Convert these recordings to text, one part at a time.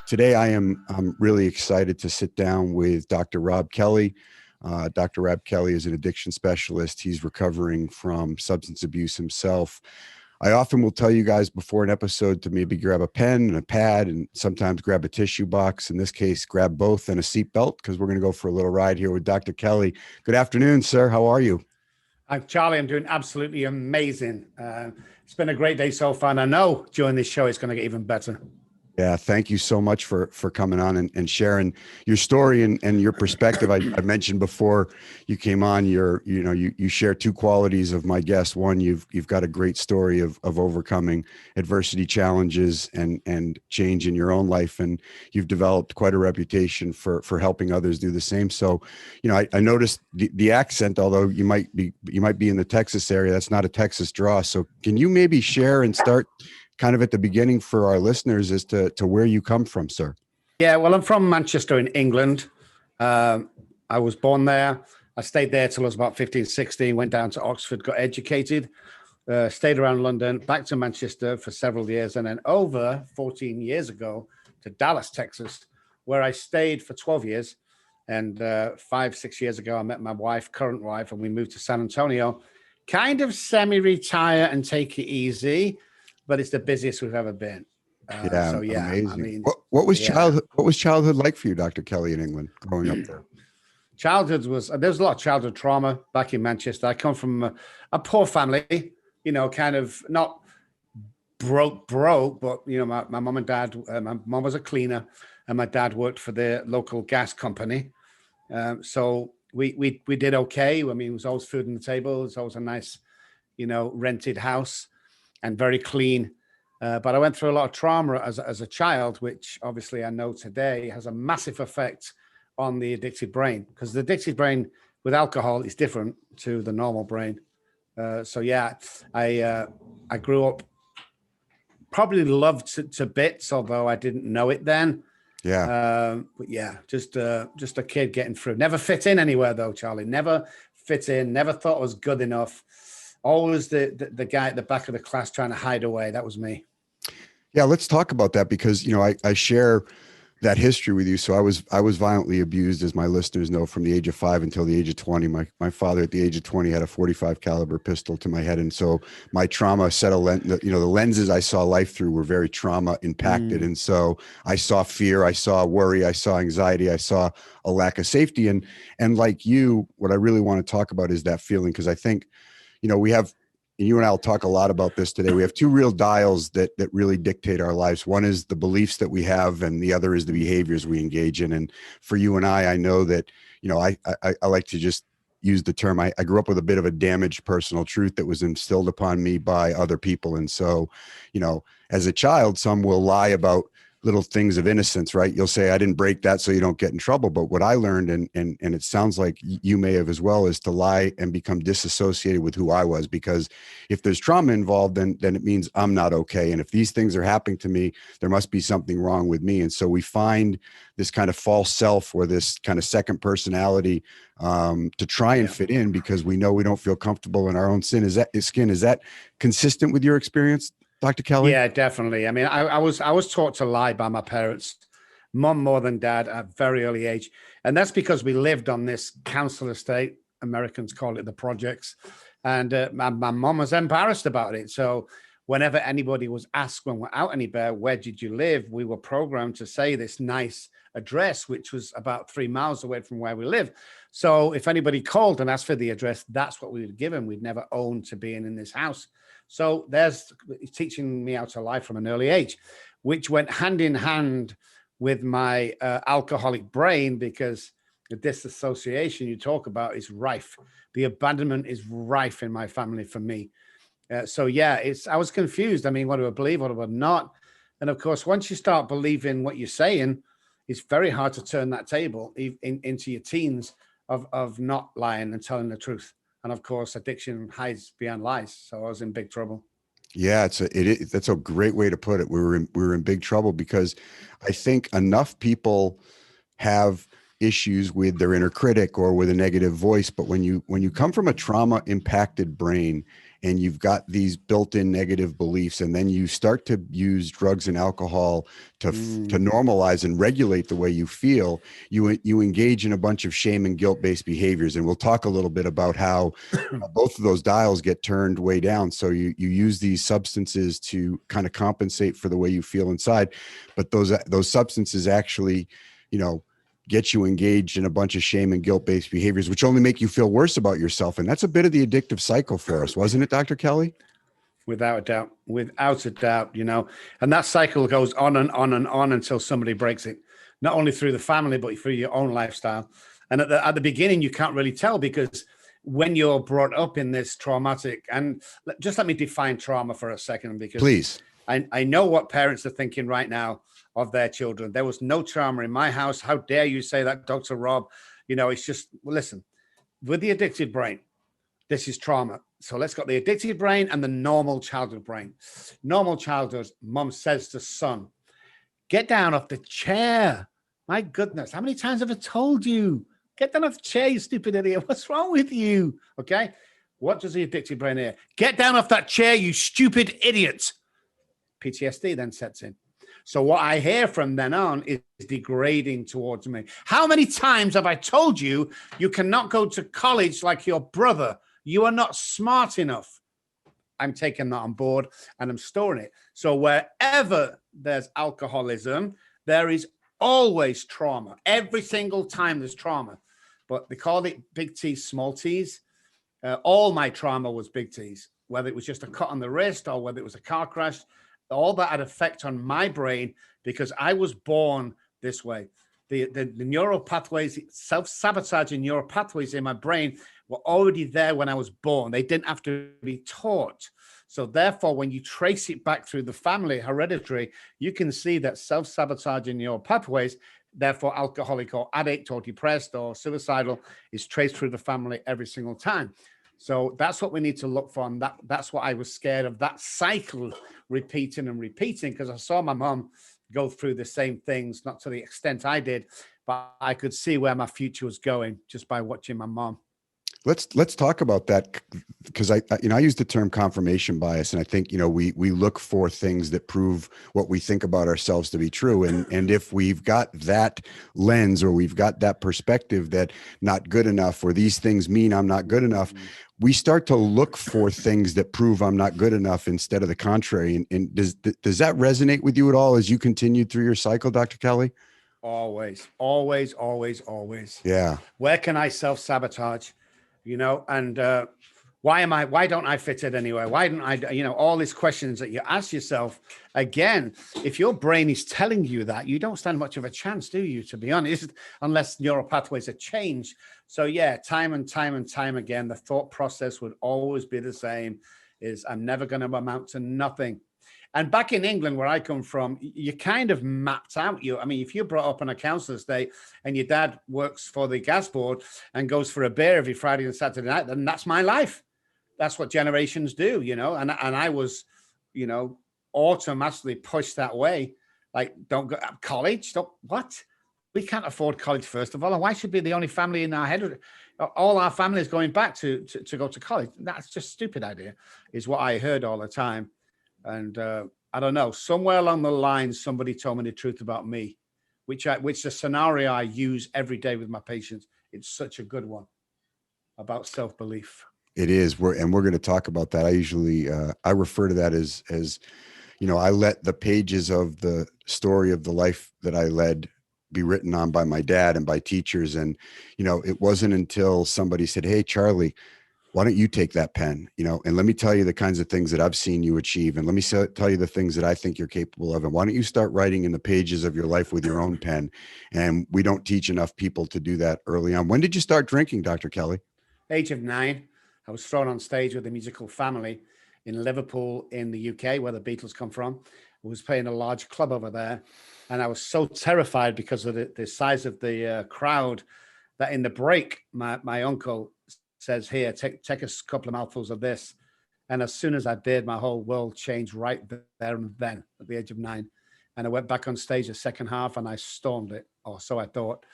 Today, I'm really excited to sit down with Dr. Robb Kelly. Dr. Robb Kelly is an addiction specialist. He's recovering from substance abuse himself. I often will tell you guys before an episode to maybe grab a pen and a pad and sometimes grab a tissue box. In this case, grab both and a seatbelt because we're going to go for a little ride here with Dr. Kelly. Good afternoon, sir. How are you? Charlie, I'm doing absolutely amazing. It's been a great day so far, and I know during this show it's going to get even better. Yeah, thank you so much for coming on and sharing your story and your perspective. I mentioned before you came on, you share two qualities of my guest. One, you've got a great story of overcoming adversity, challenges, and change in your own life, and you've developed quite a reputation for helping others do the same. So, I noticed the accent, although you might be in the Texas area. That's not a Texas draw. So, can you maybe share and start kind of at the beginning for our listeners as to where you come from, sir? Yeah, well, I'm from Manchester in England. I was born there. I stayed there till I was about 15, 16, went down to Oxford, got educated, stayed around London, back to Manchester for several years, and then over 14 years ago to Dallas, Texas, where I stayed for 12 years. And 5, 6 years ago, I met my wife, current wife, and we moved to San Antonio, kind of semi-retire and take it easy. But it's the busiest we've ever been. Amazing. I mean, what was childhood like for you, Dr. Kelly, in England, growing up there? There's a lot of childhood trauma back in Manchester. I come from a poor family, kind of not broke, but my mom and dad. My mom was a cleaner, and my dad worked for the local gas company. So we did okay. I mean, it was always food on the table. It was always a nice, rented house. And very clean. But I went through a lot of trauma as a child, which obviously I know today has a massive effect on the addicted brain, because the addicted brain with alcohol is different to the normal brain. I grew up probably loved to bits, although I didn't know it then. Yeah. But yeah, just a kid getting through. Never fit in anywhere though, Charlie. Never fit in. Never thought I was good enough. Always the guy at the back of the class trying to hide away. That was me. Yeah, let's talk about that because I share that history with you. So I was violently abused, as my listeners know, from the age of 5 until the age of 20. My father at the age of 20 had a 45 caliber pistol to my head, and so my trauma set a the lenses I saw life through were very trauma impacted, and so I saw fear, I saw worry, I saw anxiety, I saw a lack of safety, and like you, what I really want to talk about is that feeling, because I think. We have, and you and I will talk a lot about this today. We have two real dials that really dictate our lives. One is the beliefs that we have, and the other is the behaviors we engage in. And for you and I know that, I like to just use the term. I grew up with a bit of a damaged personal truth that was instilled upon me by other people. And so, as a child, some will lie about little things of innocence, right? You'll say, I didn't break that so you don't get in trouble. But what I learned, and it sounds like you may have as well, is to lie and become disassociated with who I was. Because if there's trauma involved, then it means I'm not okay. And if these things are happening to me, there must be something wrong with me. And so we find this kind of false self or this kind of second personality to try and fit in because we know we don't feel comfortable in our own skin. Is that consistent with your experience, Dr. Kelly? Yeah, definitely. I mean, I was taught to lie by my parents, mom more than dad at a very early age. And that's because we lived on this council estate. Americans call it the projects. And my mom was embarrassed about it. So whenever anybody was asked when we're out anywhere, where did you live? We were programmed to say this nice address, which was about 3 miles away from where we live. So if anybody called and asked for the address, that's what we would give them. We'd never owned to being in this house. So there's teaching me how to lie from an early age, which went hand in hand with my alcoholic brain, because the disassociation you talk about is rife. The abandonment is rife in my family for me. I was confused. I mean, what do I believe? What do I not? And of course, once you start believing what you're saying, it's very hard to turn that table into your teens of not lying and telling the truth. And of course, addiction hides behind lies. So I was in big trouble. Yeah, that's a great way to put it. We were in big trouble because I think enough people have issues with their inner critic or with a negative voice. But when you come from a trauma impacted brain and you've got these built-in negative beliefs, and then you start to use drugs and alcohol to normalize and regulate the way you feel, you engage in a bunch of shame and guilt-based behaviors. And we'll talk a little bit about how both of those dials get turned way down. So you use these substances to kind of compensate for the way you feel inside, but those substances actually, get you engaged in a bunch of shame and guilt-based behaviors, which only make you feel worse about yourself. And that's a bit of the addictive cycle for us, wasn't it, Dr. Kelley? Without a doubt, and that cycle goes on and on and on until somebody breaks it, not only through the family, but through your own lifestyle. And at the beginning, you can't really tell, because when you're brought up in this traumatic, and just let me define trauma for a second, because please, I know what parents are thinking right now of their children. There was no trauma in my house. How dare you say that, Dr. Robb? It's just, listen, with the addicted brain, this is trauma. So let's got the addicted brain and the normal childhood brain. Normal childhood, mom says to son, get down off the chair. My goodness, how many times have I told you? Get down off the chair, you stupid idiot. What's wrong with you? Okay. What does the addicted brain hear? Get down off that chair, you stupid idiot. PTSD then sets in. So what I hear from then on is degrading towards me. How many times have I told you, you cannot go to college like your brother? You are not smart enough. I'm taking that on board and I'm storing it. So wherever there's alcoholism, there is always trauma. Every single time there's trauma. But they call it big T's, small T's. All my trauma was big T's, whether it was just a cut on the wrist or whether it was a car crash. All that had effect on my brain because I was born this way. The neural pathways, self-sabotaging neural pathways in my brain were already there when I was born. They didn't have to be taught. So therefore, when you trace it back through the family, hereditary, you can see that self-sabotaging neural pathways, therefore alcoholic or addict or depressed or suicidal, is traced through the family every single time. So that's what we need to look for. And that's what I was scared of, that cycle repeating and repeating, because I saw my mom go through the same things, not to the extent I did, but I could see where my future was going just by watching my mom. Let's talk about that, because I use the term confirmation bias, and I think we look for things that prove what we think about ourselves to be true, and if we've got that lens or we've got that perspective that not good enough or these things mean I'm not good enough, we start to look for things that prove I'm not good enough instead of the contrary. And does that resonate with you at all as you continued through your cycle, Dr. Kelley? Always, always, always, always. Yeah. Where can I self-sabotage? And why don't I fit it anywhere? Why don't I, all these questions that you ask yourself. Again, if your brain is telling you that, you don't stand much of a chance, do you, to be honest, unless neural pathways are changed. So yeah, time and time and time again, the thought process would always be the same, is I'm never going to amount to nothing. And back in England, where I come from, you kind of mapped out if you're brought up on a council estate and your dad works for the gas board and goes for a beer every Friday and Saturday night, then that's my life. That's what generations do, and I was, automatically pushed that way. Like, don't go to college. What? We can't afford college, first of all. And why should be the only family in our head? All our families going back to go to college. That's just a stupid idea, is what I heard all the time. And I don't know, somewhere along the line, somebody told me the truth about me, which the scenario I use every day with my patients. It's such a good one about self-belief. It is. We're going to talk about that. I usually, I refer to that as, I let the pages of the story of the life that I led be written on by my dad and by teachers. And, it wasn't until somebody said, "Hey, Charlie, why don't you take that pen, and let me tell you the kinds of things that I've seen you achieve. And let me tell you the things that I think you're capable of. And why don't you start writing in the pages of your life with your own pen?" And we don't teach enough people to do that early on. When did you start drinking, Dr. Kelley? Age of 9. I was thrown on stage with a musical family in Liverpool in the UK, where the Beatles come from. I was playing a large club over there. And I was so terrified because of the size of the crowd that in the break, my uncle says, "Here, take a couple of mouthfuls of this." And as soon as I did, my whole world changed right there and then at the age of 9. And I went back on stage the second half and I stormed it, or so I thought.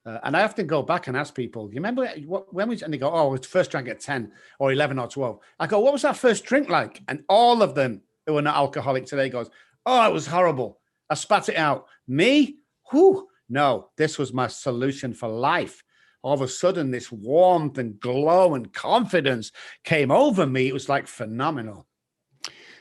And I often go back and ask people, you remember when we, and they go, oh, it's first drank at 10 or 11 or 12. I go, what was that first drink like? And all of them who are not alcoholic today goes, oh, it was horrible. I spat it out. Me? Whew. No, this was my solution for life. All of a sudden, this warmth and glow and confidence came over me. It was like phenomenal.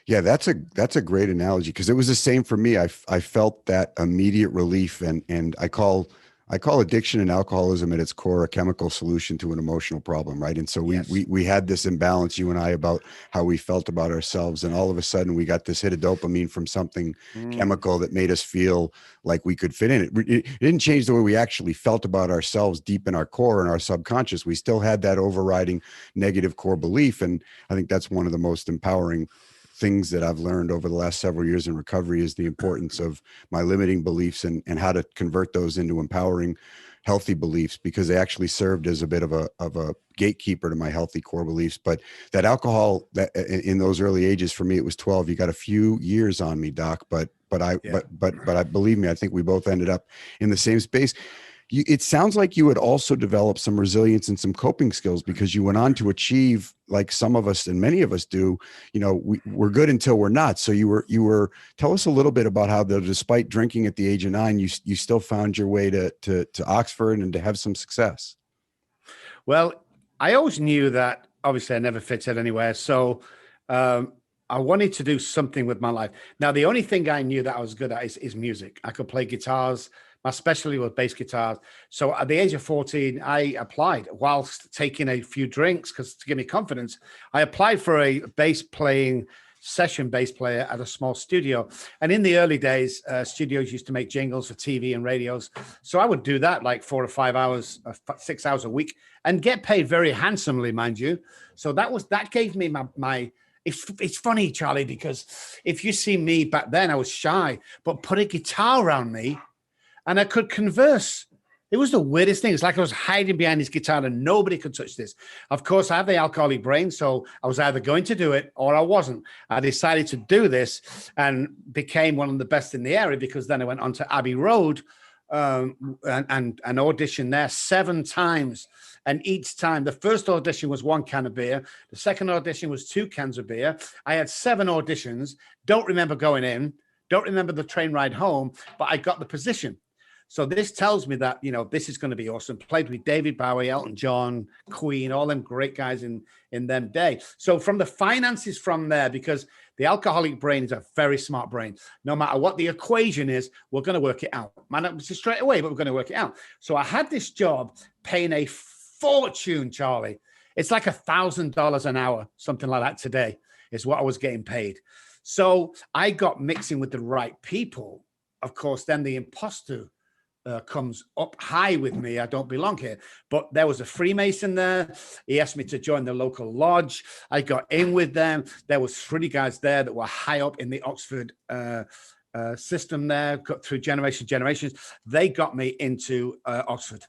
Yeah, that's a great analogy, because it was the same for me. I felt that immediate relief, and I call addiction and alcoholism at its core a chemical solution to an emotional problem, right? And so we had this imbalance, you and I, about how we felt about ourselves, and all of a sudden we got this hit of dopamine from something chemical that made us feel like we could fit in. It didn't change the way we actually felt about ourselves deep in our core and our subconscious. We still had that overriding negative core belief, and I think that's one of the most empowering things that I've learned over the last several years in recovery, is the importance of my limiting beliefs and how to convert those into empowering, healthy beliefs, because they actually served as a bit of a gatekeeper to my healthy core beliefs. But that alcohol, that in those early ages, for me, it was 12. You got a few years on me, Doc, but I believe me, I think we both ended up in the same space. It sounds like you had also developed some resilience and some coping skills, because you went on to achieve, like some of us and many of us do, we're good until we're not. So you were, tell us a little bit about how, despite drinking at the age of 9, you still found your way to Oxford and to have some success. Well, I always knew that obviously I never fitted anywhere. So I wanted to do something with my life. Now, the only thing I knew that I was good at is music. I could play guitars. My specialty was bass guitars. So at the age of 14, I applied whilst taking a few drinks, because to give me confidence, I applied for a session bass player at a small studio. And in the early days, studios used to make jingles for TV and radios. So I would do that like 4 or 5 hours, 6 hours a week, and get paid very handsomely, mind you. So that gave me my it's funny, Charlie, because if you see me back then, I was shy, but put a guitar around me and I could converse. It was the weirdest thing. It's like I was hiding behind this guitar and nobody could touch this. Of course, I have the alcoholic brain, so I was either going to do it or I wasn't. I decided to do this and became one of the best in the area, because then I went on to Abbey Road and auditioned there 7 times. And each time, the first audition was 1 can of beer. The second audition was 2 cans of beer. I had 7 auditions. Don't remember going in. Don't remember the train ride home, but I got the position. So this tells me that, this is going to be awesome. Played with David Bowie, Elton John, Queen, all them great guys in them day. So from the finances from there, because the alcoholic brain is a very smart brain. No matter what the equation is, we're going to work it out. Might not be straight away, but we're going to work it out. So I had this job paying a fortune, Charlie. It's like $1,000 an hour, something like that today is what I was getting paid. So I got mixing with the right people. Of course, then the imposter comes up high with me. I don't belong here. But there was a Freemason there. He asked me to join the local lodge. I got in with them. There was 3 guys there that were high up in the Oxford system there, through generations. They got me into Oxford.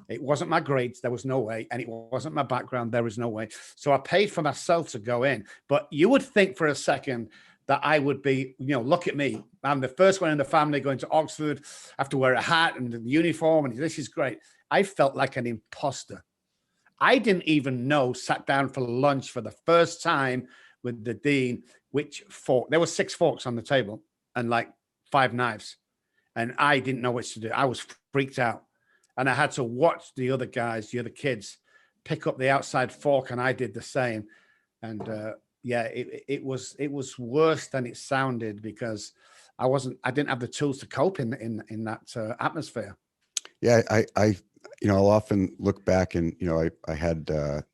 It wasn't my grades. There was no way. And it wasn't my background. There was no way. So I paid for myself to go in. But you would think for a second that I would be, look at me. I'm the first one in the family going to Oxford. I have to wear a hat and the uniform, and this is great. I felt like an imposter. I didn't even know, sat down for lunch for the first time with the dean, which fork. There were 6 forks on the table and like 5 knives. And I didn't know what to do. I was freaked out. And I had to watch the other guys, the other kids, pick up the outside fork, and I did the same. And it was worse than it sounded, because I didn't have the tools to cope in that atmosphere. Yeah, I'll often look back and I had a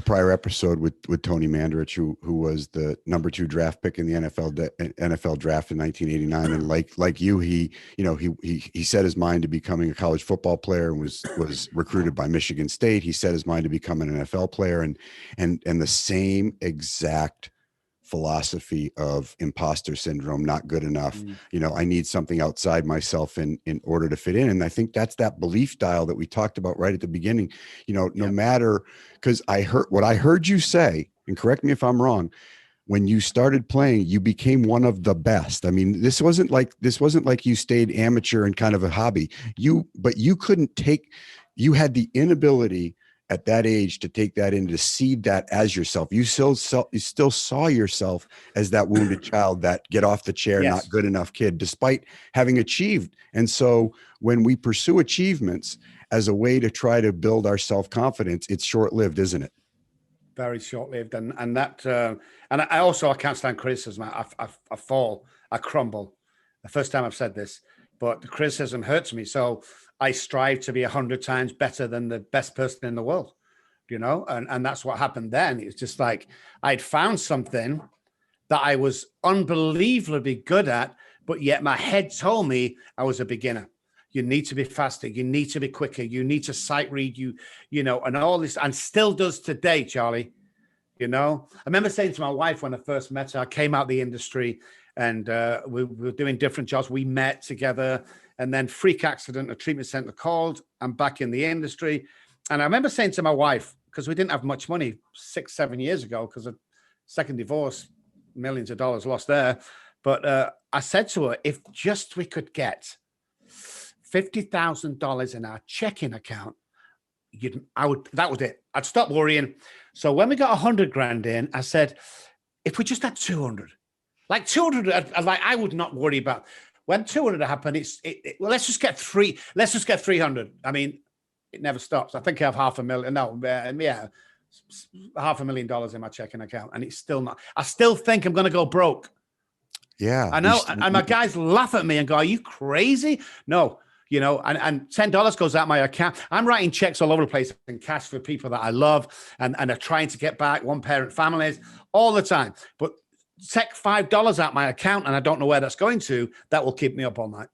prior episode with Tony Mandarich, who was the number 2 draft pick in the NFL draft in 1989, and like you, he set his mind to becoming a college football player and was recruited by Michigan State. He set his mind to become an NFL player, and the same exact philosophy of imposter syndrome, not good enough. I need something outside myself in order to fit in. And I think that's that belief dial that we talked about right at the beginning. No matter, because I heard you say, and correct me if I'm wrong, when you started playing, you became one of the best. I mean, this wasn't like you stayed amateur and kind of a hobby. But you couldn't take, you had the inability at that age to take that in, to see that as yourself. You still saw yourself as that wounded child, that get off the chair, not Yes, good enough kid, despite having achieved. And so when we pursue achievements as a way to try to build our self-confidence, it's short-lived, isn't it? very short-lived, and that, and I also, I can't stand criticism. I fall, I crumble. The first time I've said this, but the criticism hurts me. So I strive to be 100 times better than the best person in the world, and that's what happened then. It's just like I'd found something that I was unbelievably good at, but yet my head told me I was a beginner. You need to be faster. You need to be quicker. You need to sight read. And all this, and still does today, Charlie. I remember saying to my wife when I first met her, I came out the industry, and we were doing different jobs. We met together, and then freak accident, a treatment center called. I'm back in the industry. And I remember saying to my wife, because we didn't have much money 6-7 years ago, because of second divorce, millions of dollars lost there. But I said to her, if just we could get $50,000 in our checking account, that was it. I'd stop worrying. So when we got 100 grand in, I said, if we just had 200, like 200, I would not worry about when 200 happened. Well, let's just get 300. I mean, it never stops. I think I have $500,000. No, yeah, $500,000 in my checking account, and it's still not. I still think I'm going to go broke. Yeah. I know. And my guys laugh at me and go, are you crazy? No, and $10 goes out my account. I'm writing checks all over the place in cash for people that I love and are trying to get back, one parent families all the time. But take $5 out my account and I don't know where that's going to, that will keep me up all night.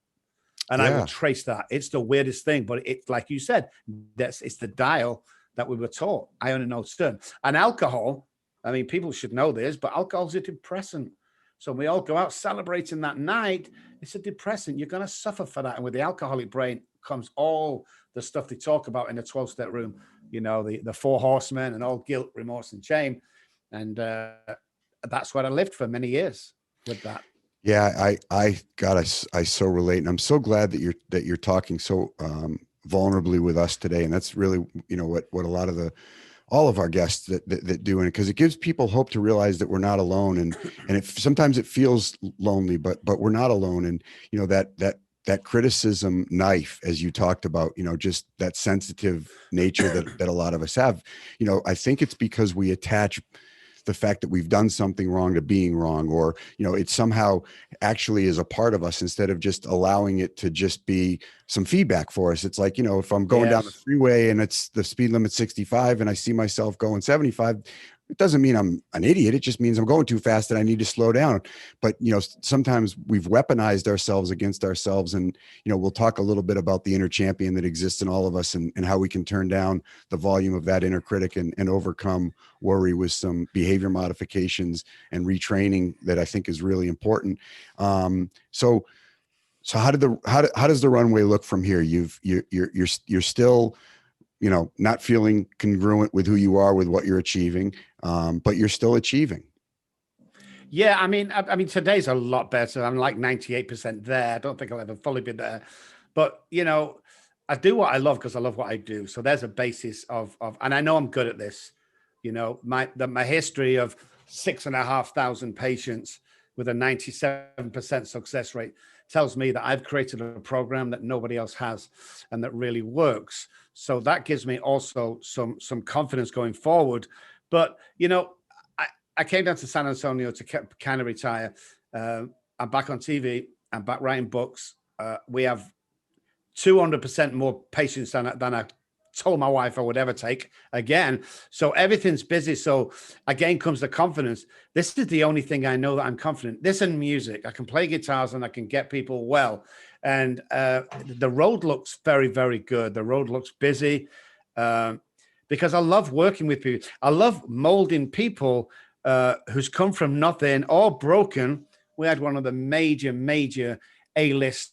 And I will trace that. It's the weirdest thing, but it's like you said, it's the dial that we were taught. I only know certain. And alcohol, I mean, people should know this, but alcohol's a depressant. So we all go out celebrating that night. It's a depressant. You're going to suffer for that. And with the alcoholic brain comes all the stuff they talk about in the 12-step room, the 4 horsemen and all guilt, remorse, and shame. And that's what I lived for many years with that. Yeah, I so relate, and I'm so glad that you're talking so vulnerably with us today, and that's really what a lot of all of our guests that do, and because it gives people hope to realize that we're not alone, and sometimes it feels lonely, but we're not alone, and that criticism knife, as you talked about, just that sensitive nature that a lot of us have, I think it's because we attach the fact that we've done something wrong to being wrong, or it somehow actually is a part of us, instead of just allowing it to just be some feedback for us. It's like, if I'm going down the freeway and it's the speed limit 65 and I see myself going 75, it doesn't mean I'm an idiot. It just means I'm going too fast and I need to slow down. But, sometimes we've weaponized ourselves against ourselves. And, we'll talk a little bit about the inner champion that exists in all of us, and how we can turn down the volume of that inner critic and overcome worry with some behavior modifications and retraining that I think is really important. So how does the runway look from here? You're still, not feeling congruent with who you are, with what you're achieving, but you're still achieving. Yeah, I mean, today's a lot better. I'm like 98% there. I don't think I'll ever fully be there, but I do what I love because I love what I do. So there's a basis of, and I know I'm good at this. My history of 6,500 patients with a 97% success rate tells me that I've created a program that nobody else has and that really works. So that gives me also some confidence going forward. But, I came down to San Antonio to kind of retire. I'm back on TV. I'm back writing books. We have 200% more patients than I told my wife I would ever take again. So everything's busy. So again comes the confidence. This is the only thing I know that I'm confident. This and music. I can play guitars and I can get people well. And the road looks very, very good. The road looks busy because I love working with people. I love molding people who's come from nothing or broken. We had one of the major A-list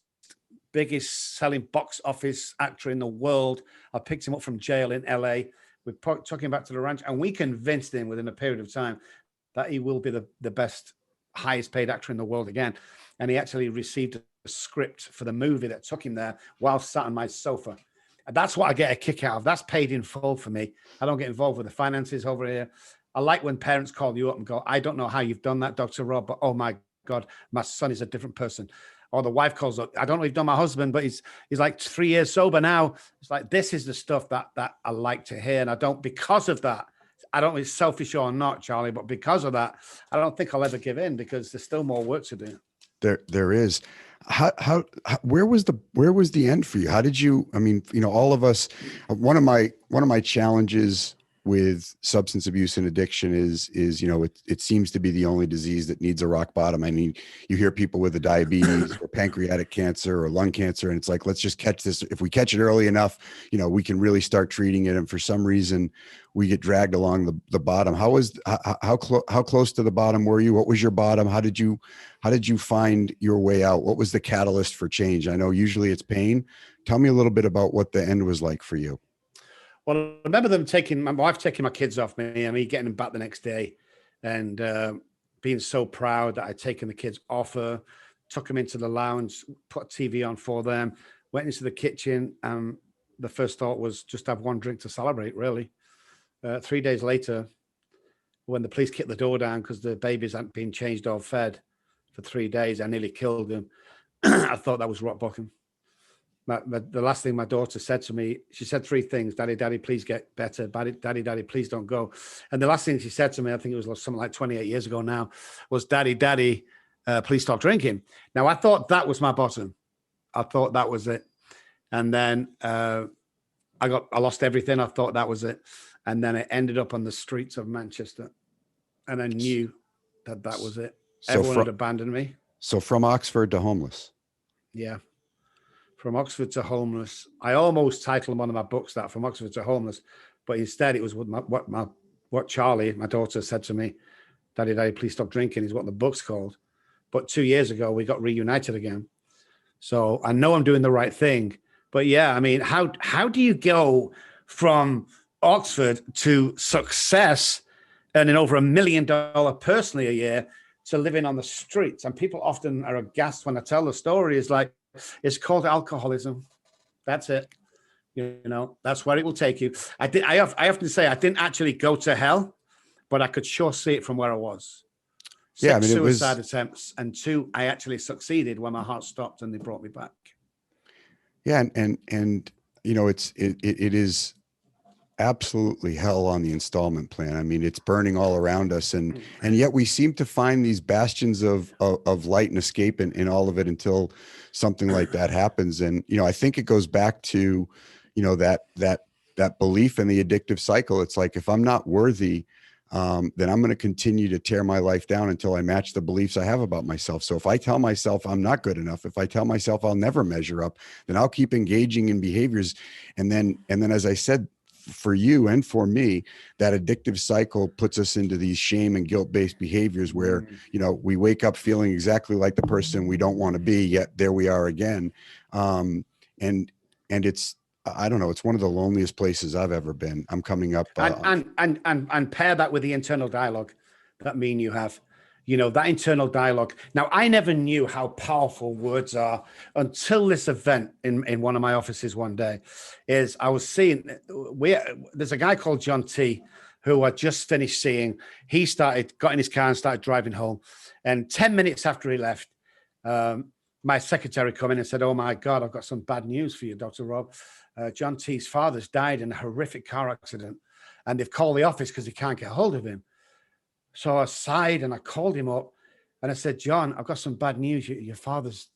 biggest selling box office actor in the world. I picked him up from jail in LA. Took him back to the ranch and we convinced him within a period of time that he will be the best, highest paid actor in the world again. And he actually received a script for the movie that took him there while sat on my sofa. And that's what I get a kick out of. That's paid in full for me. I don't get involved with the finances over here. I like when parents call you up and go, I don't know how you've done that, Dr. Robb, but oh my God, my son is a different person. Or the wife calls up, I don't know if you've done my husband, but he's like 3 years sober now. It's like, this is the stuff that I like to hear. And I don't, because of that, I don't know if it's selfish or not, Charlie, but because of that, I don't think I'll ever give in, because there's still more work to do. There is. How where was the end for you? How did you, I mean, all of us, one of my challenges with substance abuse and addiction is, it seems to be the only disease that needs a rock bottom. I mean, you hear people with a diabetes or pancreatic cancer or lung cancer, and it's like, let's just catch this. If we catch it early enough, we can really start treating it. And for some reason we get dragged along the bottom. How close to the bottom were you? What was your bottom? How did you find your way out? What was the catalyst for change? I know usually it's pain. Tell me a little bit about what the end was like for you. Well, I remember my wife taking my kids off me and me getting them back the next day, and being so proud that I'd taken the kids off her, took them into the lounge, put a TV on for them, went into the kitchen. And the first thought was just have one drink to celebrate, really. 3 days later, when the police kicked the door down because the babies hadn't been changed or fed for 3 days, I nearly killed them. I thought that was rock bottom. The last thing my daughter said to me, she said 3 things: Daddy, please get better. Daddy, please don't go. And the last thing she said to me, I think it was something like 28 years ago now, was Daddy, please stop drinking. Now, I thought that was my bottom. I thought that was it. And then I lost everything. I thought that was it. And then I ended up on the streets of Manchester. And I knew that was it. Everyone had abandoned me. So from Oxford to homeless. Yeah. From Oxford to homeless. I almost titled one of my books that, From Oxford to Homeless, but instead it was what Charlie, my daughter, said to me. Daddy, please stop drinking, is what the book's called. But 2 years ago, we got reunited again. So I know I'm doing the right thing. But yeah, I mean, how do you go from Oxford to success, earning over $1 million personally a year, to living on the streets? And people often are aghast when I tell the story. Is like, it's called alcoholism. That's it. That's where it will take you. I often say I didn't actually go to hell, but I could sure see it from where I was. 6 suicide attempts, and 2, I actually succeeded when my heart stopped and they brought me back. Yeah. And it is absolutely hell on the installment plan. I mean, it's burning all around us, and yet we seem to find these bastions of light and escape in all of it until something like that happens. And I think it goes back to that belief in the addictive cycle. It's like, if I'm not worthy, then I'm going to continue to tear my life down until I match the beliefs I have about myself. So if I tell myself I'm not good enough, if I tell myself I'll never measure up, then I'll keep engaging in behaviors. And then, as I said, for you and for me, that addictive cycle puts us into these shame and guilt-based behaviors where, we wake up feeling exactly like the person we don't want to be, yet there we are again. And it's, I don't know, it's one of the loneliest places I've ever been. I'm coming up. And pair that with the internal dialogue that me and you have. That internal dialogue. Now, I never knew how powerful words are until this event in one of my offices one day. Is I was seeing, there's a guy called John T, who I just finished seeing. He got in his car and started driving home. And 10 minutes after he left, my secretary come in and said, "Oh my God, I've got some bad news for you, Dr. Robb. John T's father's died in a horrific car accident, and they've called the office because they can't get hold of him." So I sighed and I called him up and I said, "John, I've got some bad news. Your father's,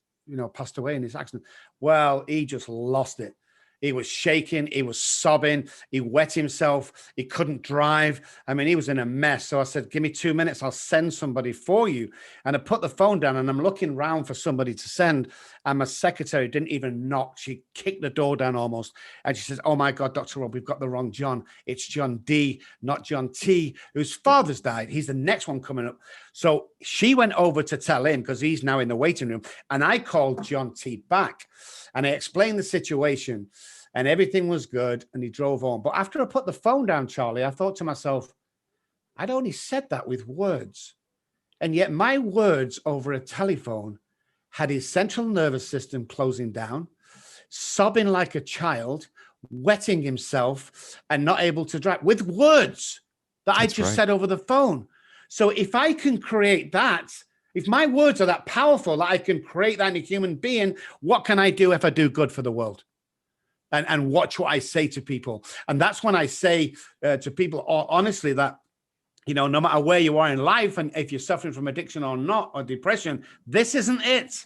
passed away in this accident." Well, he just lost it. He was shaking. He was sobbing. He wet himself. He couldn't drive. I mean, he was in a mess. So I said, "Give me 2 minutes. I'll send somebody for you." And I put the phone down and I'm looking around for somebody to send. And my secretary didn't even knock. She kicked the door down almost. And she says, "Oh my God, Dr. Robb, we've got the wrong John. It's John D, not John T, whose father's died. He's the next one coming up." So she went over to tell him because he's now in the waiting room. And I called John T back and I explained the situation. And everything was good, and he drove on. But after I put the phone down, Charlie, I thought to myself, I'd only said that with words. And yet my words over a telephone had his central nervous system closing down, sobbing like a child, wetting himself, and not able to drive with words that I just said over the phone. So if I can create that, if my words are that powerful that I can create that in a human being, what can I do if I do good for the world? And watch what I say to people. And that's when I say to people, honestly, that, you know, no matter where you are in life, and if you're suffering from addiction or not, or depression, this isn't it.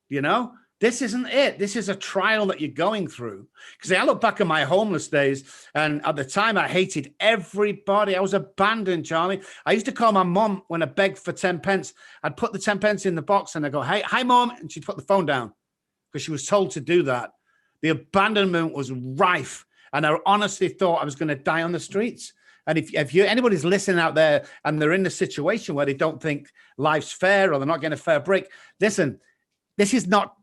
You know, this isn't it. This is a trial that you're going through. Because I look back at my homeless days, and at the time I hated everybody. I was abandoned, Charlie. I used to call my mom when I begged for 10 pence. I'd put the 10 pence in the box and I'd go, hey, hi, mom. And she'd put the phone down because she was told to do that. The abandonment was rife. And I honestly thought I was going to die on the streets. And if anybody's listening out there and they're in a situation where they don't think life's fair or they're not getting a fair break, listen, this is not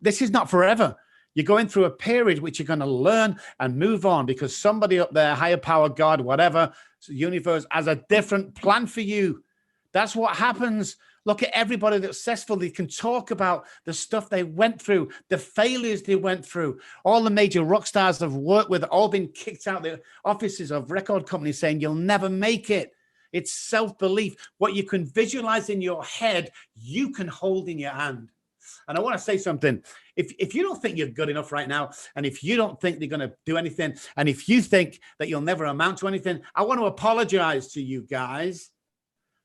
forever. You're going through a period which you're going to learn and move on because somebody up there, higher power, God, whatever, universe, has a different plan for you. That's what happens. Look at everybody that's successful. They can talk about the stuff they went through, the failures they went through. All the major rock stars I've worked with all been kicked out the offices of record companies saying, you'll never make it. It's self-belief. What you can visualize in your head, you can hold in your hand. And I want to say something. If you don't think you're good enough right now, and if you don't think they're going to do anything, and if you think that you'll never amount to anything, I want to apologize to you guys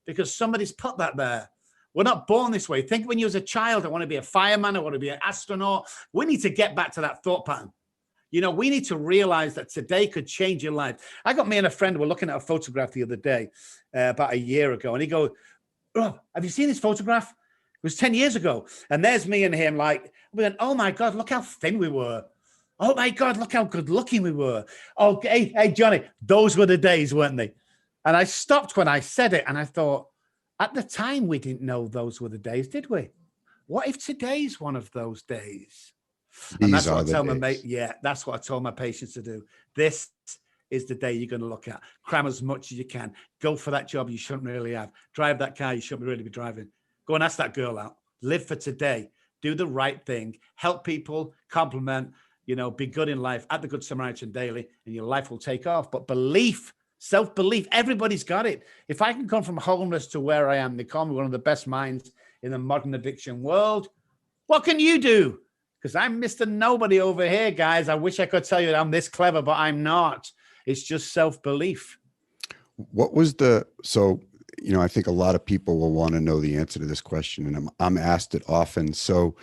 because somebody's put that there. We're not born this way. Think when you was a child, I want to be a fireman, I want to be an astronaut. We need to get back to that thought pattern. You know, we need to realize that today could change your life. I got me and a friend were looking at a photograph the other day, about a year ago, and he goes, oh, have you seen this photograph? It was 10 years ago. And there's me and him like, we went, oh my God, look how thin we were. Oh my God, look how good looking we were. Oh, hey, Johnny, those were the days, weren't they? And I stopped when I said it and I thought, at the time, we didn't know those were the days, did we? What if today's one of those days? And that's what I tell my mate. Yeah, that's what I told my patients to do. This is the day you're going to look at. Cram as much as you can. Go for that job you shouldn't really have. Drive that car you shouldn't really be driving. Go and ask that girl out. Live for today. Do the right thing. Help people. Compliment. You know, be good in life. At the Good Samaritan daily, and your life will take off. But belief. Self-belief, everybody's got it. If I can come from homeless to where I am, they call me one of the best minds in the modern addiction world. What can you do? Because I'm Mr. Nobody over here, guys. I wish I could tell you that I'm this clever, but I'm not. It's just self-belief. What was so, you know, I think a lot of people will want to know the answer to this question, and I'm asked it often. So,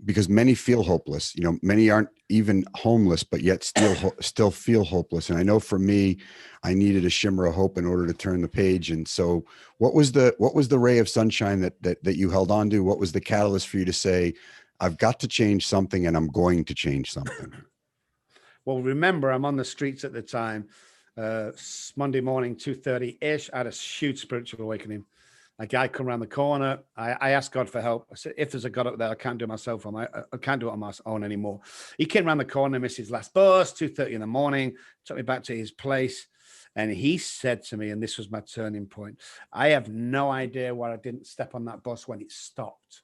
because many feel hopeless, you know, many aren't even homeless, but yet still feel hopeless. And I know for me, I needed a shimmer of hope in order to turn the page. And so what was the ray of sunshine that you held on to? What was the catalyst for you to say, I've got to change something and I'm going to change something? Well, remember, I'm on the streets at the time, Monday morning, 2:30-ish. I had a huge spiritual awakening. A guy come around the corner. I asked God for help. I said, if there's a God up there, I can't do it myself. I can't do it on my own anymore. He came around the corner, missed his last bus, 2:30 in the morning, took me back to his place. And he said to me, and this was my turning point, I have no idea why I didn't step on that bus when it stopped.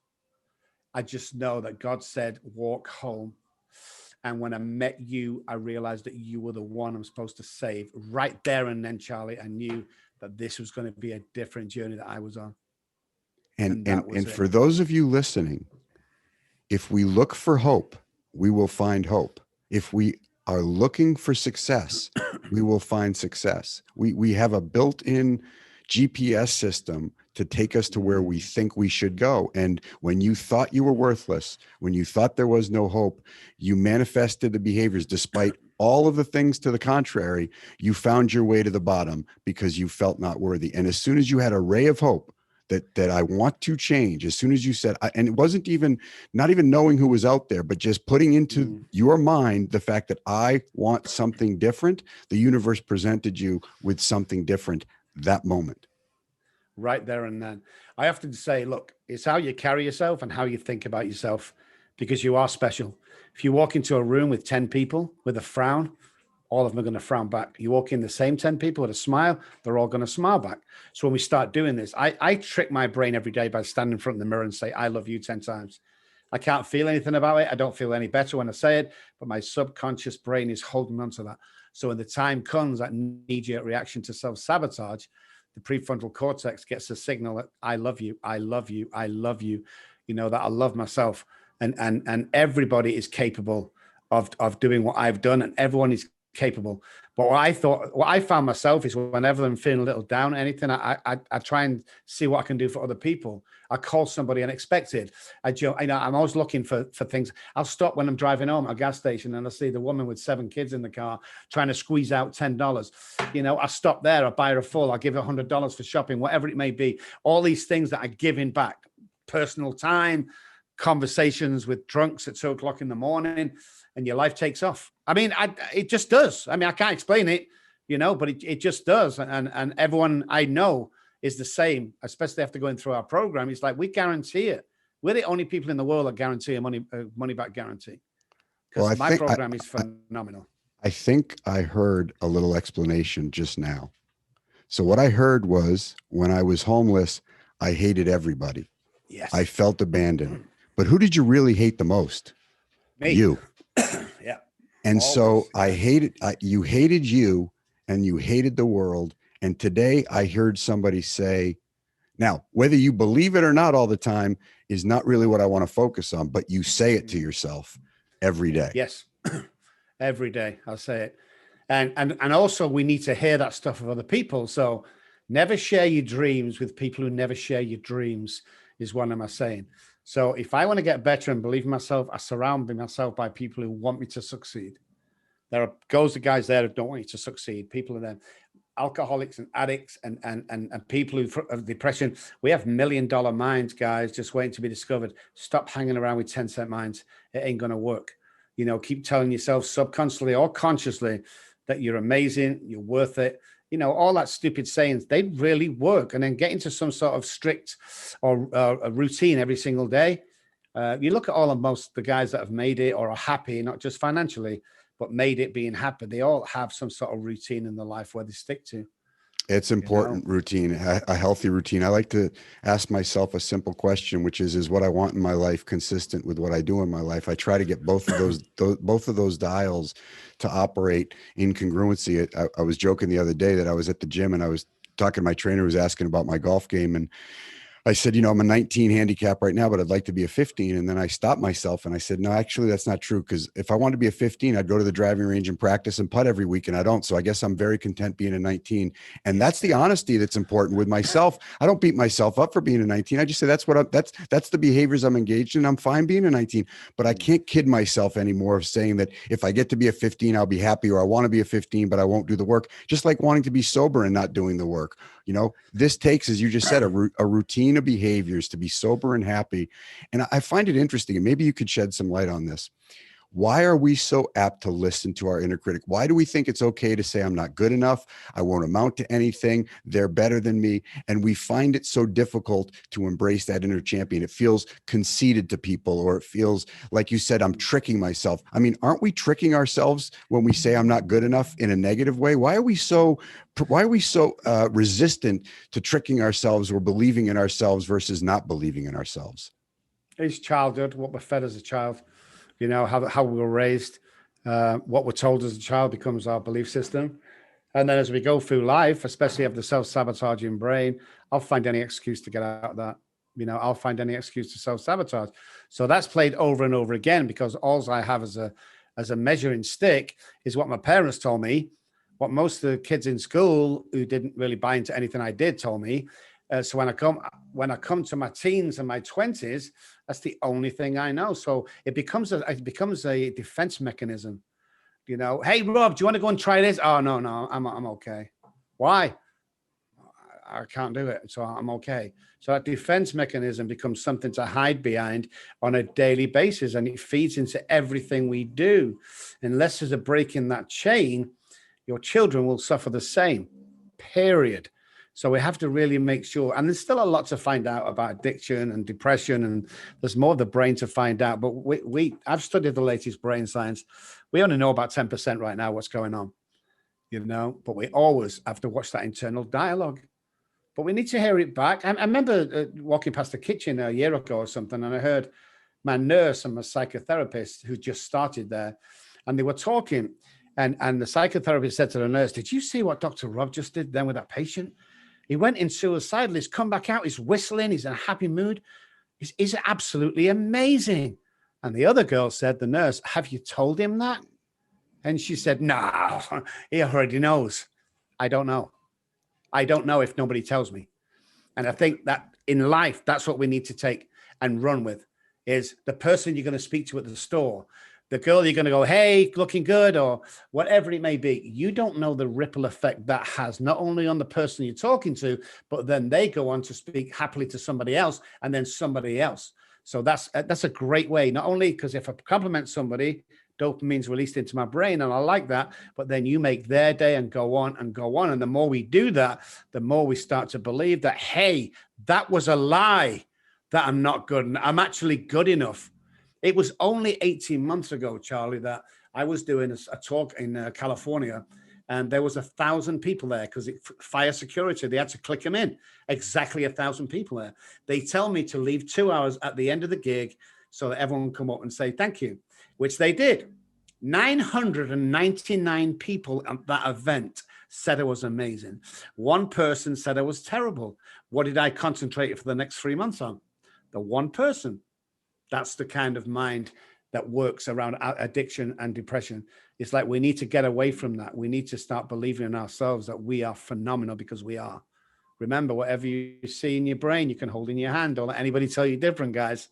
I just know that God said, walk home. And when I met you, I realized that you were the one I'm supposed to save. Right there and then, Charlie, I knew that this was going to be a different journey that I was on. And for those of you listening, if we look for hope, we will find hope. If we are looking for success, we will find success. We have a built-in GPS system to take us to where we think we should go. And when you thought you were worthless, when you thought there was no hope, you manifested the behaviors despite all of the things to the contrary. You found your way to the bottom because you felt not worthy. And as soon as you had a ray of hope that I want to change, as soon as you said, and it wasn't not even knowing who was out there, but just putting into your mind the fact that I want something different, the universe presented you with something different that moment. Right there and then. I often say, look, it's how you carry yourself and how you think about yourself, because you are special. If you walk into a room with 10 people with a frown, all of them are going to frown back. You walk in the same 10 people with a smile, they're all going to smile back. So when we start doing this, I trick my brain every day by standing in front of the mirror and say, I love you 10 times. I can't feel anything about it. I don't feel any better when I say it, but my subconscious brain is holding on to that. So when the time comes, that knee-jerk reaction to self-sabotage, the prefrontal cortex gets a signal that I love you, I love you, I love you, that I love myself. And everybody is capable of doing what I've done, and everyone is capable. But what I found myself is whenever I'm feeling a little down, anything, I try and see what I can do for other people. I call somebody unexpected. I'm always looking for things. I'll stop when I'm driving home at a gas station and I see the woman with 7 kids in the car trying to squeeze out $10. I stop there. I buy her a full. I give her $100 for shopping, whatever it may be. All these things that are giving back, personal time, conversations with drunks at 2 o'clock in the morning, and your life takes off. I mean, it just does. I mean, I can't explain it, but it just does. And everyone I know is the same, especially after going through our program. It's like, we guarantee it. We're the only people in the world that guarantee a money back guarantee. Because my program is phenomenal. I think I heard a little explanation just now. So what I heard was, when I was homeless, I hated everybody. Yes. I felt abandoned. But who did you really hate the most? Me. You. Yeah. And so you hated you, and you hated the world. And today I heard somebody say, now, whether you believe it or not all the time is not really what I want to focus on, but you say it to yourself every day. Yes. Every day I'll say it. And also we need to hear that stuff of other people. So never share your dreams with people who never share your dreams, is one of my saying. So if I want to get better and believe in myself, I surround myself by people who want me to succeed. There are guys there who don't want you to succeed. People are then alcoholics and addicts and people who have depression. We have $1 million minds, guys, just waiting to be discovered. Stop hanging around with 10-cent minds. It ain't going to work. Keep telling yourself subconsciously or consciously that you're amazing, you're worth it. All that stupid sayings, they really work. And then get into some sort of strict or a routine every single day. You look at most the guys that have made it or are happy, not just financially, but made it being happy. They all have some sort of routine in their life where they stick to. It's important, routine, a healthy routine. I like to ask myself a simple question, which is what I want in my life consistent with what I do in my life? I try to get both of those dials to operate in congruency. I was joking the other day that I was at the gym and I was talking to my trainer who was asking about my golf game, and I said, I'm a 19 handicap right now, but I'd like to be a 15. And then I stopped myself and I said, no, actually, that's not true. Because if I wanted to be a 15, I'd go to the driving range and practice and putt every week. And I don't. So I guess I'm very content being a 19. And that's the honesty that's important with myself. I don't beat myself up for being a 19. I just say that's the behaviors I'm engaged in. I'm fine being a 19. But I can't kid myself anymore of saying that if I get to be a 15, I'll be happy, or I want to be a 15, but I won't do the work. Just like wanting to be sober and not doing the work. This takes, as you just said, a routine of behaviors to be sober and happy. And I find it interesting, and maybe you could shed some light on this. Why are we so apt to listen to our inner critic? Why do we think it's okay to say, I'm not good enough, I won't amount to anything, they're better than me? And we find it so difficult to embrace that inner champion. It feels conceited to people, or it feels like you said, I'm tricking myself. I mean, aren't we tricking ourselves when we say I'm not good enough in a negative way? Why are we so resistant to tricking ourselves or believing in ourselves versus not believing in ourselves? It's childhood, what we're fed as a child. How we were raised, what we're told as a child becomes our belief system. And then as we go through life, especially of the self-sabotaging brain, I'll find any excuse to get out of that. I'll find any excuse to self-sabotage. So that's played over and over again, because all I have as a measuring stick is what my parents told me, what most of the kids in school who didn't really buy into anything I did told me. So when I come to my teens and my 20s, that's the only thing I know. So it becomes a defense mechanism. Hey, Rob, do you want to go and try this? Oh, no, I'm okay. Why? I can't do it, so I'm okay. So that defense mechanism becomes something to hide behind on a daily basis, and it feeds into everything we do. Unless there's a break in that chain, your children will suffer the same, period. So we have to really make sure, and there's still a lot to find out about addiction and depression, and there's more of the brain to find out. But I've studied the latest brain science. We only know about 10% right now what's going on. but we always have to watch that internal dialogue. But we need to hear it back. I remember walking past the kitchen a year ago or something, and I heard my nurse and my psychotherapist who just started there, and they were talking, and the psychotherapist said to the nurse, "Did you see what Dr. Robb just did then with that patient? He went in suicidal, he's come back out, he's whistling, he's in a happy mood. He's absolutely amazing." And the other girl said, the nurse, "Have you told him that?" And she said, "No, he already knows." I don't know. I don't know if nobody tells me. And I think that in life, that's what we need to take and run with, is the person you're going to speak to at the store, the girl you're going to go, "Hey, looking good," or whatever it may be. You don't know the ripple effect that has, not only on the person you're talking to, but then they go on to speak happily to somebody else and then somebody else. So that's a great way, not only because if I compliment somebody, dopamine's released into my brain and I like that, but then you make their day and go on and go on. And the more we do that, the more we start to believe that, hey, that was a lie, that I'm not good. I'm actually good enough. It was only 18 months ago, Charlie, that I was doing a talk in California, and there was 1,000 people there because fire security, they had to click them in. Exactly 1,000 people there. They tell me to leave 2 hours at the end of the gig so that everyone can come up and say thank you, which they did. 999 people at that event said it was amazing. One person said it was terrible. What did I concentrate for the next 3 months on? The one person. That's the kind of mind that works around addiction and depression. It's like we need to get away from that. We need to start believing in ourselves that we are phenomenal, because we are. Remember, whatever you see in your brain, you can hold in your hand. Don't let anybody tell you different, guys.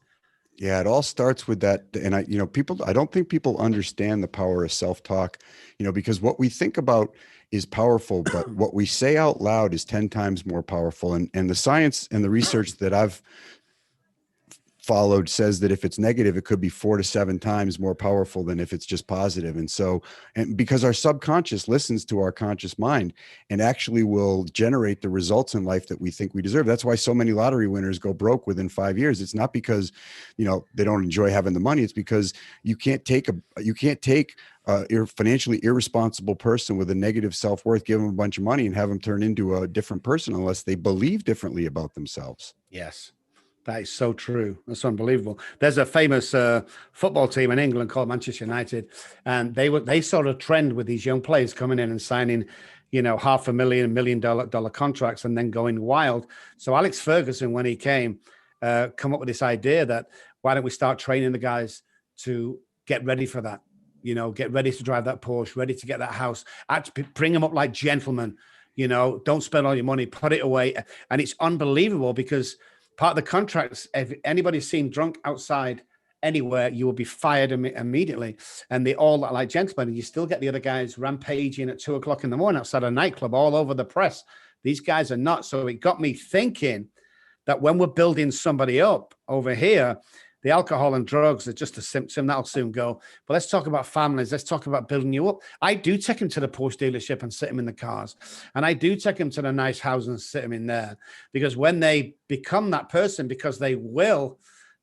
Yeah, it all starts with that. And I don't think people understand the power of self-talk, because what we think about is powerful, but what we say out loud is 10 times more powerful. And the science and the research that I've followed says that if it's negative, it could be 4 to 7 times more powerful than if it's just positive. And because our subconscious listens to our conscious mind and actually will generate the results in life that we think we deserve. That's why so many lottery winners go broke within 5 years. It's not because, they don't enjoy having the money. It's because you can't take a financially irresponsible person with a negative self-worth, give them a bunch of money and have them turn into a different person unless they believe differently about themselves. Yes. That is so true. That's unbelievable. There's a famous football team in England called Manchester United, and they sort of trend with these young players coming in and signing, $500,000, $1 million contracts and then going wild. So Alex Ferguson, when he came, come up with this idea that why don't we start training the guys to get ready for that? Get ready to drive that Porsche, ready to get that house. Bring them up like gentlemen. Don't spend all your money, put it away. And it's unbelievable because part of the contracts, if anybody's seen drunk outside anywhere, you will be fired immediately. And they all are like gentlemen. And you still get the other guys rampaging at 2 o'clock in the morning outside a nightclub all over the press. These guys are not. So it got me thinking that when we're building somebody up over here, the alcohol and drugs are just a symptom. That'll soon go. But let's talk about families. Let's talk about building you up. I do take them to the Porsche dealership and sit them in the cars. And I do take them to the nice house and sit them in there. Because when they become that person, because they will,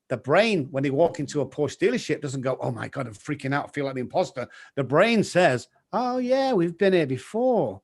the brain, when they walk into a Porsche dealership, doesn't go, "Oh my God, I'm freaking out, I feel like the imposter." The brain says, "Oh yeah, we've been here before."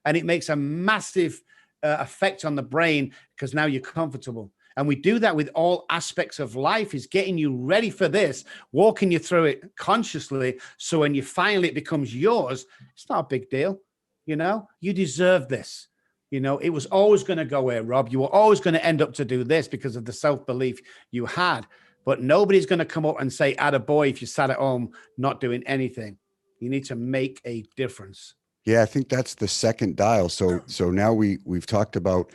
And it makes a massive effect on the brain because now you're comfortable. And we do that with all aspects of life, is getting you ready for this, walking you through it consciously. So when it becomes yours, it's not a big deal. You deserve this. It was always going to go here, Rob. You were always going to end up to do this because of the self-belief you had. But nobody's going to come up and say, "Attaboy," if you sat at home not doing anything. You need to make a difference. Yeah, I think that's the second dial. So now we've talked about,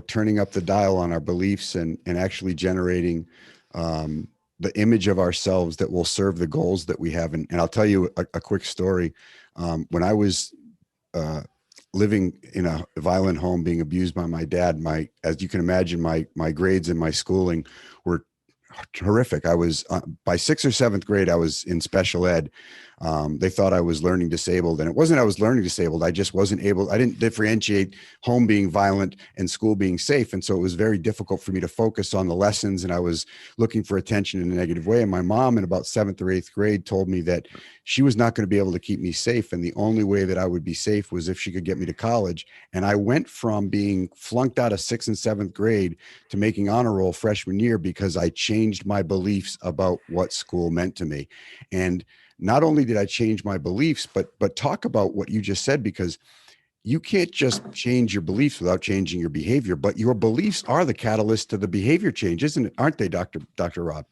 turning up the dial on our beliefs and actually generating the image of ourselves that will serve the goals that we have. And I'll tell you a quick story. When I was living in a violent home, being abused by my dad, as you can imagine, my grades and my schooling were horrific. I was by 6th or 7th grade, I was in special ed. They thought I was learning disabled, and it wasn't I was learning disabled. I just wasn't able, I didn't differentiate home being violent and school being safe. And so it was very difficult for me to focus on the lessons, and I was looking for attention in a negative way. And my mom in about 7th or 8th grade told me that she was not going to be able to keep me safe. And the only way that I would be safe was if she could get me to college. And I went from being flunked out of 6th and 7th grade to making honor roll freshman year because I changed my beliefs about what school meant to me. And not only did I change my beliefs, but talk about what you just said, because you can't just change your beliefs without changing your behavior, but your beliefs are the catalyst to the behavior change, isn't it? Aren't they, Dr. Robb?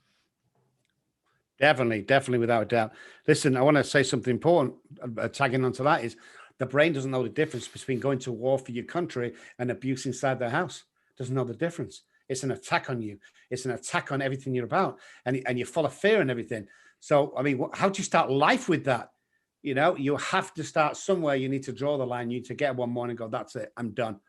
Definitely, without a doubt. Listen, I want to say something important. Tagging onto that is the brain doesn't know the difference between going to war for your country and abuse inside the house. Doesn't know the difference. It's an attack on you. It's an attack on everything you're about, and you're full of fear and everything. So, I mean, how do you start life with that? You know, you have to start somewhere. You need to draw the line. You need to get one morning and go, that's it. I'm done.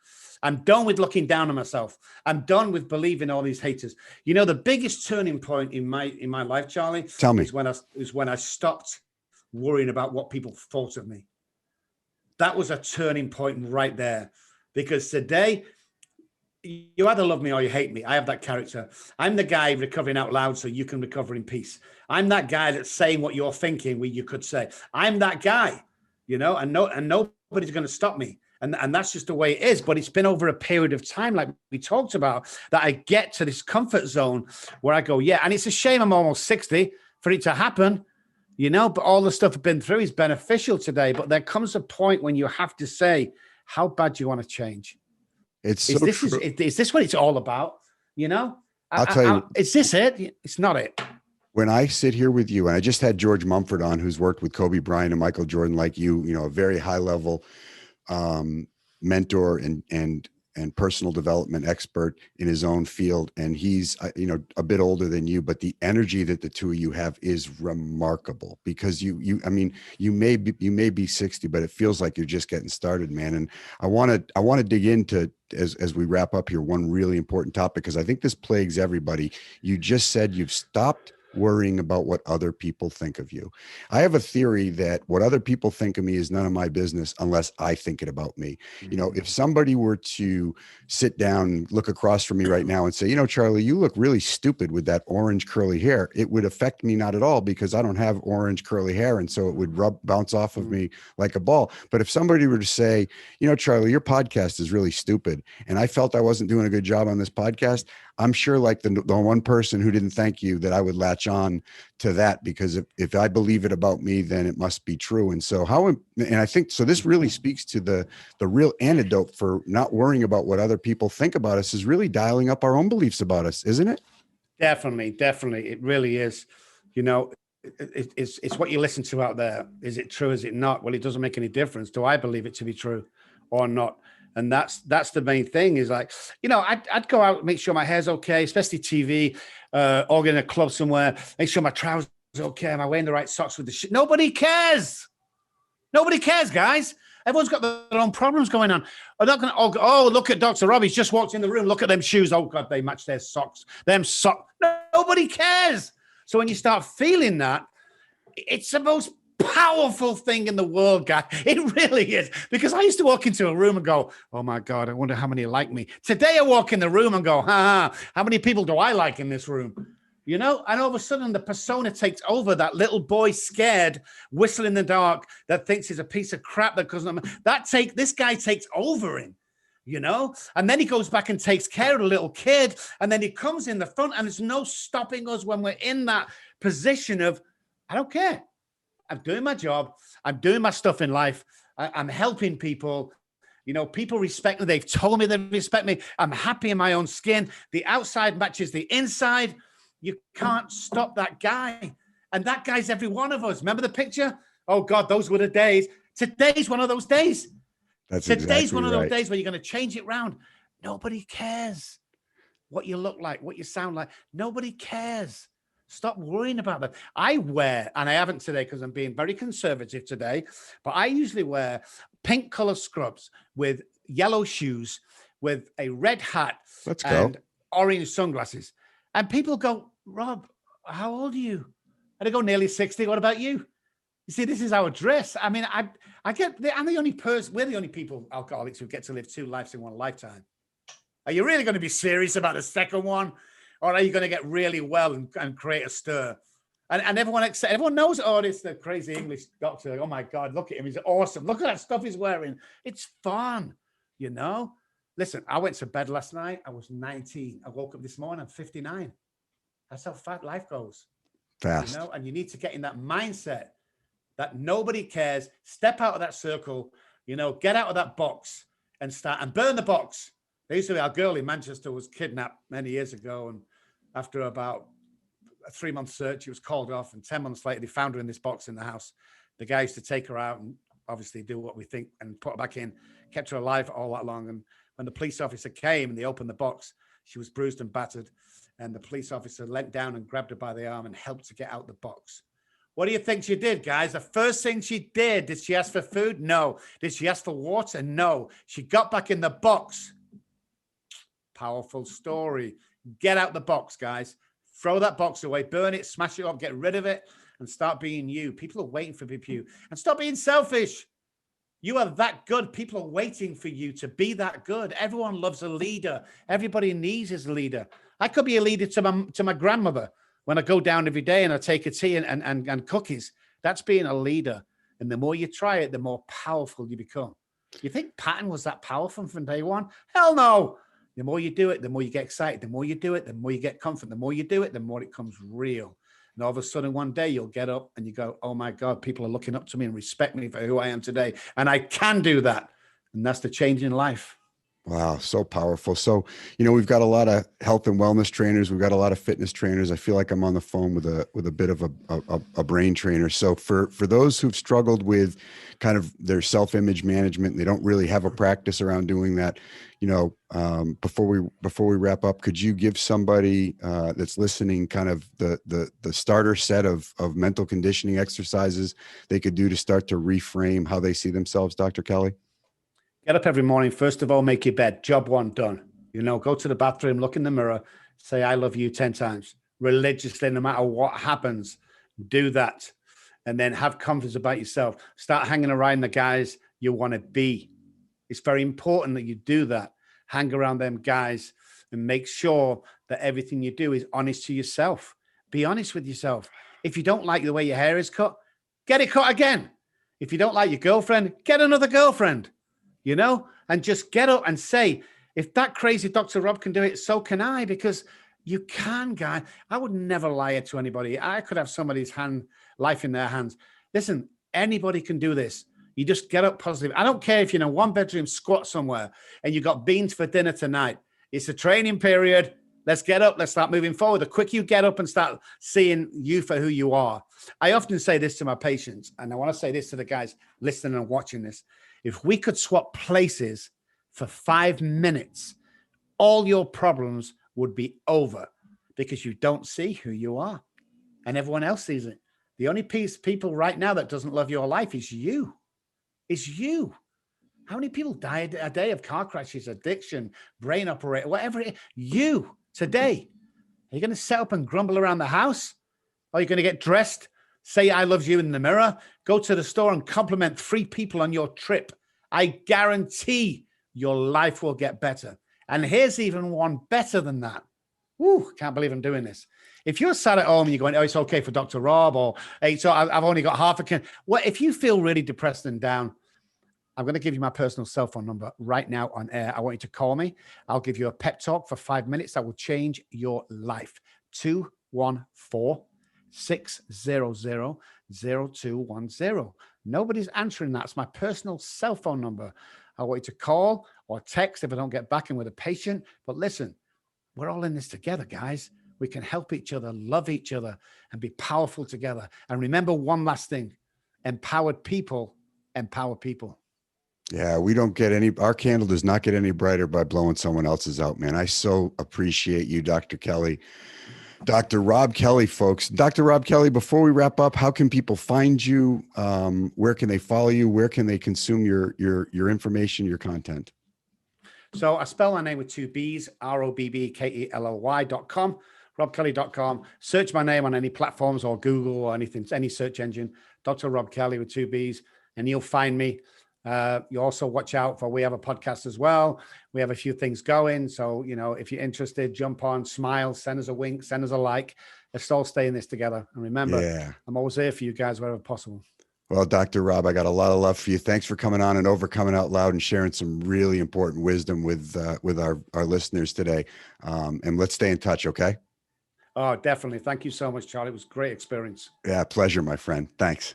I'm done with looking down on myself. I'm done with believing all these haters. You know, the biggest turning point in my life, Charlie, Tell me. is when I stopped worrying about what people thought of me. That was a turning point right there, because today you either love me or you hate me. I have that character. I'm the guy recovering out loud so you can recover in peace. I'm that guy that's saying what you're thinking, where you could say. I'm that guy, you know, and nobody's going to stop me. And that's just the way it is. But it's been over a period of time, like we talked about, that I get to this comfort zone where I go, yeah. And it's a shame I'm almost 60 for it to happen, you know, but all the stuff I've been through is beneficial today. But there comes a point when you have to say, how bad do you want to change? It's Is so this true. is this what it's all about? You know, I'll tell you. is this it? It's not it. When I sit here with you, and I just had George Mumford on, who's worked with Kobe Bryant and Michael Jordan, like you know, a very high level mentor and personal development expert in his own field. And he's, you know, a bit older than you, but the energy that the two of you have is remarkable, because I mean, you may be 60, but it feels like you're just getting started, man. And I want to dig into, as we wrap up here, one really important topic, because I think this plagues everybody. You just said you've stopped worrying about what other people think of you. I have a theory that what other people think of me is none of my business unless I think it about me. You know, if somebody were to sit down, look across from me right now and say, you know, Charlie, you look really stupid with that orange curly hair, it would affect me not at all, because I don't have orange curly hair. And so it would bounce off of me like a ball. But if somebody were to say, you know, Charlie, your podcast is really stupid, and I felt I wasn't doing a good job on this podcast, I'm sure, like the one person who didn't thank you, that I would latch on to that, because if I believe it about me, then it must be true. And so and I think, so this really speaks to the real antidote for not worrying about what other people think about us, is really dialing up our own beliefs about us, isn't it? Definitely. It really is. You know, it's what you listen to out there. Is it true? Is it not? Well, it doesn't make any difference. Do I believe it to be true or not? And that's the main thing, is like, you know, I'd go out, make sure my hair's okay, especially TV, or in a club somewhere, make sure my trousers are okay. Am I wearing the right socks with the shit? Nobody cares. Nobody cares, guys. Everyone's got their own problems going on. I'm not going to, oh, look at Dr. Robb. He's just walked in the room. Look at them shoes. Oh, God, they match their socks. Them socks. Nobody cares. So when you start feeling that, it's the most powerful thing in the world, guy. It really is. Because I used to walk into a room and go, oh my God, I wonder how many like me. Today I walk in the room and go, how many people do I like in this room? You know, and all of a sudden the persona takes over. That little boy scared, whistle in the dark, that thinks he's a piece of crap, this guy takes over him, you know, and then he goes back and takes care of the little kid, and then he comes in the front, and there's no stopping us when we're in that position of, I don't care. I'm doing my job. I'm doing my stuff in life. I'm helping people. You know, people respect me. They've told me they respect me. I'm happy in my own skin. The outside matches the inside. You can't stop that guy. And that guy's every one of us. Remember the picture? Oh, God, those were the days. Today's one of those days. Today's one of those days where you're going to change it round. Nobody cares what you look like, what you sound like. Nobody cares. Stop worrying about that. I wear, and I haven't today because I'm being very conservative today, but I usually wear pink color scrubs with yellow shoes, with a red hat, and orange sunglasses. And people go, Rob, how old are you? And I go, nearly 60. What about you? You see, this is our dress. I mean, I get, I'm the only person, we're the only people, alcoholics, who get to live 2 lives in one lifetime. Are you really going to be serious about the second one? Or are you going to get really well and create a stir? And everyone knows, oh, this the crazy English doctor. Oh my God, look at him. He's awesome. Look at that stuff he's wearing. It's fun, you know? Listen, I went to bed last night. I was 19. I woke up this morning. I'm 59. That's how fast life goes. Fast. You know, and you need to get in that mindset that nobody cares. Step out of that circle, you know, get out of that box and start and burn the box. There used to be a girl in Manchester was kidnapped many years ago. And after about a 3-month search, she was called off. And 10 months later, they found her in this box in the house. The guy used to take her out and obviously do what we think and put her back in, kept her alive all that long. And when the police officer came and they opened the box, she was bruised and battered. And the police officer leant down and grabbed her by the arm and helped to get out the box. What do you think she did, guys? The first thing she did she ask for food? No. Did she ask for water? No. She got back in the box. Powerful story. Get out the box, guys. Throw that box away, burn it, smash it up, get rid of it, and start being you. People are waiting for you. And stop being selfish. You are that good. People are waiting for you to be that good. Everyone loves a leader. Everybody needs his leader. I could be a leader to my grandmother when I go down every day and I take a tea and cookies. That's being a leader. And the more you try it, the more powerful you become. You think Patton was that powerful from day one? Hell no. The more you do it, the more you get excited. The more you do it, the more you get confident. The more you do it, the more it comes real. And all of a sudden, one day you'll get up and you go, oh my God, people are looking up to me and respect me for who I am today. And I can do that. And that's the change in life. Wow, so powerful. So, we've got a lot of health and wellness trainers. We've got a lot of fitness trainers. I feel like I'm on the phone with a bit of a brain trainer. So for those who've struggled with kind of their self-image management, they don't really have a practice around doing that. Before we wrap up, could you give somebody that's listening kind of the starter set of mental conditioning exercises they could do to start to reframe how they see themselves, Dr. Kelley? Get up every morning. First of all, make your bed. Job 1 done. Go to the bathroom, look in the mirror, say, I love you 10 times religiously, no matter what happens. Do that. And then have confidence about yourself. Start hanging around the guys you want to be. It's very important that you do that. Hang around them guys and make sure that everything you do is honest to yourself. Be honest with yourself. If you don't like the way your hair is cut, get it cut again. If you don't like your girlfriend, get another girlfriend. And just get up and say, if that crazy Dr. Robb can do it, so can I, because you can, guy. I would never lie to anybody. I could have somebody's life in their hands. Listen, anybody can do this. You just get up positive. I don't care if you're in a 1-bedroom squat somewhere and you got beans for dinner tonight. It's a training period. Let's get up. Let's start moving forward. The quicker you get up and start seeing you for who you are. I often say this to my patients, and I want to say this to the guys listening and watching this. If we could swap places for 5 minutes, all your problems would be over because you don't see who you are and everyone else sees it. The only people right now that doesn't love your life is you. It's you. How many people die a day of car crashes, addiction, brain operation, whatever it is? You today. Are you going to set up and grumble around the house? Are you going to get dressed? Say, I love you in the mirror. Go to the store and compliment 3 people on your trip. I guarantee your life will get better. And here's even one better than that. Woo, can't believe I'm doing this. If you're sat at home and you're going, oh, it's okay for Dr. Robb, or hey, so I've only got half a can. Well, if you feel really depressed and down, I'm going to give you my personal cell phone number right now on air. I want you to call me. I'll give you a pep talk for 5 minutes that will change your life. 214-600-0210. Nobody's answering that. It's my personal cell phone number. I want you to call or text if I don't get back in with a patient. But listen, we're all in this together, guys. We can help each other, love each other, and be powerful together. And remember one last thing. Empowered people empower people. Yeah, our candle does not get any brighter by blowing someone else's out, man. I so appreciate you, Dr. Kelley. Dr. Robb Kelly, folks. Dr. Robb Kelly, before we wrap up, how can people find you? Where can they follow you? Where can they consume your information, your content? So I spell my name with 2 B's, ROBBKELLY.com. robbkelly.com. Search my name on any platforms or Google or anything, any search engine, Dr. Robb Kelly with 2 B's, and you'll find me. You also watch out for, we have a podcast as well. We have a few things going. So, if you're interested, jump on, smile, send us a wink, send us a like. Let's all stay in this together. And remember, I'm always here for you guys wherever possible. Well, Dr. Robb, I got a lot of love for you. Thanks for coming on and overcoming out loud and sharing some really important wisdom with our listeners today. And let's stay in touch, okay? Oh, definitely. Thank you so much, Charlie. It was a great experience. Yeah, pleasure, my friend. Thanks.